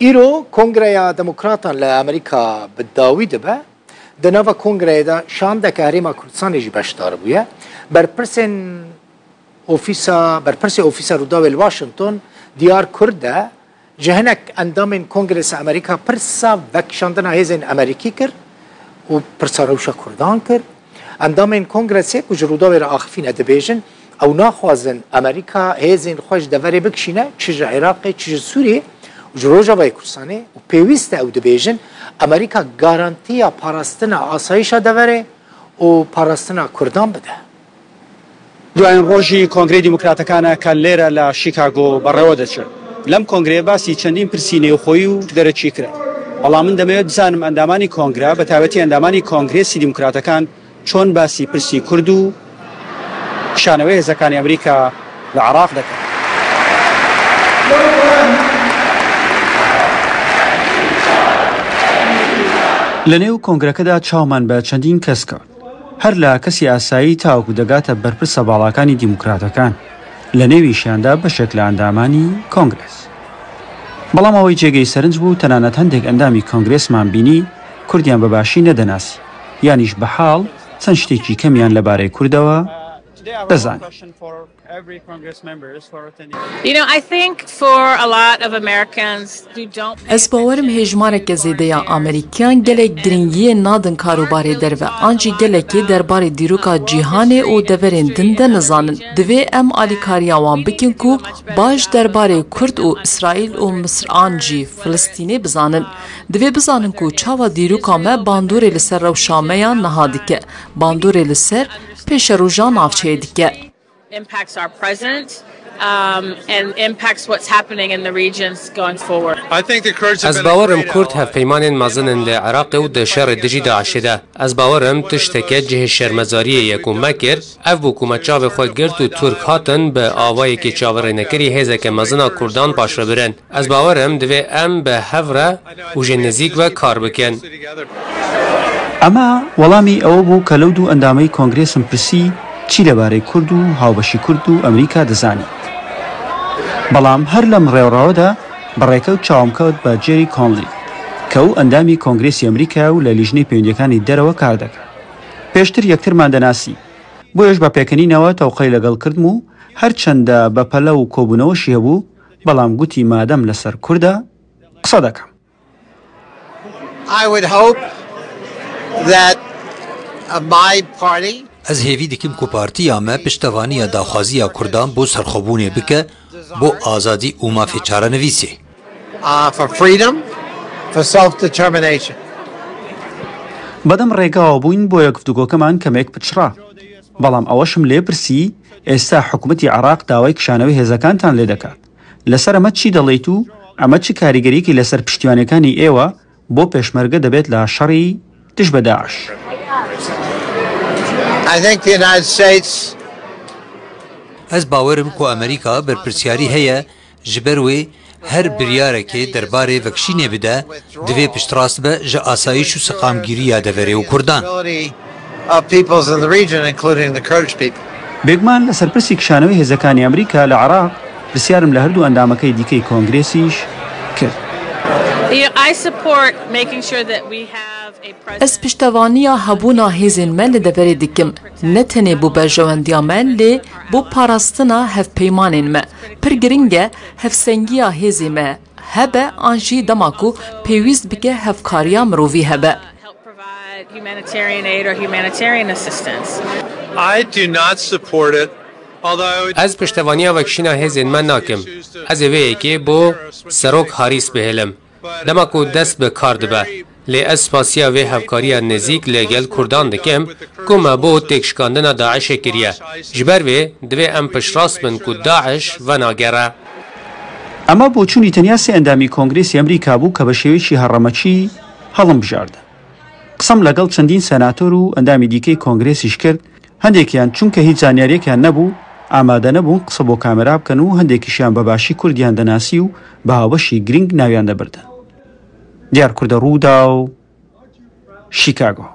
إيرو كونغريا ديمقراطا لأمريكا بالداوي دبا دنافا كونغريا دا شان دا كهريما كردستان يجي باشدار بويا برپرسي أوفيسا روداوي واشنطن ديار كردا جهنك اندامين كونغرس أمريكا برسا وكشاندنا هيزن أمريكي كر و برسا روشا كردان كر اندامين كونغرسي كو جروداوي را آخفين ادبيجن او ناخوازن أمريكا هيزن خوش دوري بكشينه چج عراقي چج سوري جروجا باي كردستاني و پيوست او دبيجن أمريكا غارانتيا پاراستنا آسايشا دوري و پاراستنا كردان بده دوایین ڕۆژی کۆنگرەی دیموکراتەکانە کە لێرە لە شیکاگۆ بەڕێوە دەچێت لەم کۆنگرەیە باسی چەندین پرسی نێوخۆیی و دەرەچی کرا بەڵام من دەمەوێت بزانم ئەندامانی کۆنگرا بە تایبەتی ئەندامانی کۆنگرێسی دیموکراتەکان چۆن باسی پرسی کورد و شانەوەی هێزەکانی ئەمریکا لە عێراق دەکەن. لەنێو کۆنگرەکەدا چاومان بە چەندین کەس کرد هەر لە کەسی ئاسایی تاوەکو دەگاتە بەرپرسە باڵاکانی دیموکراتەکان لە نێویشیاندا بەشێک لە ئەندامانی کۆنگرس. بەڵام ئەوەی جێگەی سەرنج بوو تەنانەت هەندێک ئەندامی کۆنگرێسمان بینی کوردیان بەباشی نەدەناسی یانیش بەحاڵ چەند شتێکی کەمیان لەبارەی کوردەوە دەزانێت. Ez bawerim hêjmareke zêdeya Amerîkiyan gelek giringiyê nadin karobarê derve an jî gelekê derbarê dîroka cîhanê û deverên din de nizanin. Divê em alîkariya wan bikin ku baş derbarê Kurd û İsraîl û Misr an jî Filistînê bizanin. Divê bizanin ku çawa dîroka me bandorê li ser rewşa me yan niha dike. Bandorê li ser pêşeroja navçeyê dike. Impacts our present and impacts what's happening in the regions going forward. از باورم کورد هفپیمانên mezin li Iraqê û di şerê dijî Daişê de. Ez bawerim tişteke cihê şermezariyê yekûm mekir, ev bû ku me çavê xwe girt û Türk hatin bi avayekî çaverênekirî hêzeke mezina Kurdan paşvebirin. Ez bawerim divê em bi hev re û jê nizîk ve kar bikin. ئەمە وەڵامی ئەوە بوو کە لەو دوو ئەندامەی کۆنگرێسم پرسی چی لەبارەی کورد و هاوبەشی کورد و ئەمریکا دەزانێت. بەڵام هەر لەم ڕێوڕاوەدا بەڕێکەوت چاومکەوت بە جێری کۆنلی کە ئەو ئەندامی کۆنگرێسی ئەمریکا و لە لیژنەی پەیوەندیەکانی دەرەوە کار دەکات. پێشتر یەکترمان دەناسی بۆیەش بە پێکەنینەوە تەوقەی لەگەڵ کردم و هەرچەندە بە پەلە و کۆبوونەوەشی هەبوو بەڵام گوتی مادەم لەسەر کووردە قسە دەکەم. Ez hêvî dikim ku partiya me piştevaniya daxwaziya Kurdan bo serxwebûnê bike bo azadî û mafê çarenivîsê. بەدەم ڕێگاوە بووین بۆ یەکفتوگۆکەمان کەمێک پچڕا بەڵام ئەوەشم لێ پرسی ئێستا حکوومەتی عێراق داوای کشانەوەی هێزەکانتان لێ دەکات لەسەر ئەمە چی دەڵێیت و ئەمە چ کاریگەریەکی لەسەر پشتیوانەکانی ئێوە بۆ پێشمەرگە دەبێت لە شەڕی دژ بە داعش. Ez bawerim ku Amerîka berpirsyarî heye ji ber wê her biryarekê derbarê vekişînê bide divê piştrast be ji asayîş û siqamgîriya deverê û Kurdan. بێگومان لەسەر پرسی کشانەوەی هێزەکانی ئەمریکا لە عێراق پرسیارم لە هەردوو ئەندامەکەی دیکەی کۆنگرێسیش کرد. Ez piştevaniya hebûna hêzên me li deverê dikim. Ne tenê bû berjewendiya me lê bû parastina hevpeymanên me. Pir giring e hevsengiya hêzê me hebe an jî dema ku pêwîst bike hevkariya mirovî hebe. Ez piştevaniya vekişîna hêzên me nakim. Ez ê vê yekê bo serok harîs bihêlim. Dema ku dest bi kar dibe. Lê ez spasiya vê hevkariya nêzik lêgel Kurdan dikim ku me bo têkşikandina Daişê kiriye. Ji ber vê divê em piştrast bin ku Daeş venagere. ئەمە بۆ چوونی تەنیا سێ ئەندامی کۆنگرێسی ئەمریکا بوو کە بە شێوەیەکی هەڕەمەچی هەڵم بژاردە. قسەم لەگەڵ چەندین سەناتۆر و ئەندامی دیکەی کۆنگرێسیش کرد هەندێکیان چونکە هیچ زانیاریەکیان نەبوو ئامادە نەبوون قسە بۆ کامێرا بکەن و هەندێکیشیان بەباشی کوردیان دەناسی و بە هاوبەشی گرنگ ناویان دەبردن. دیار کوردە ڕوودا و شیکاگۆ.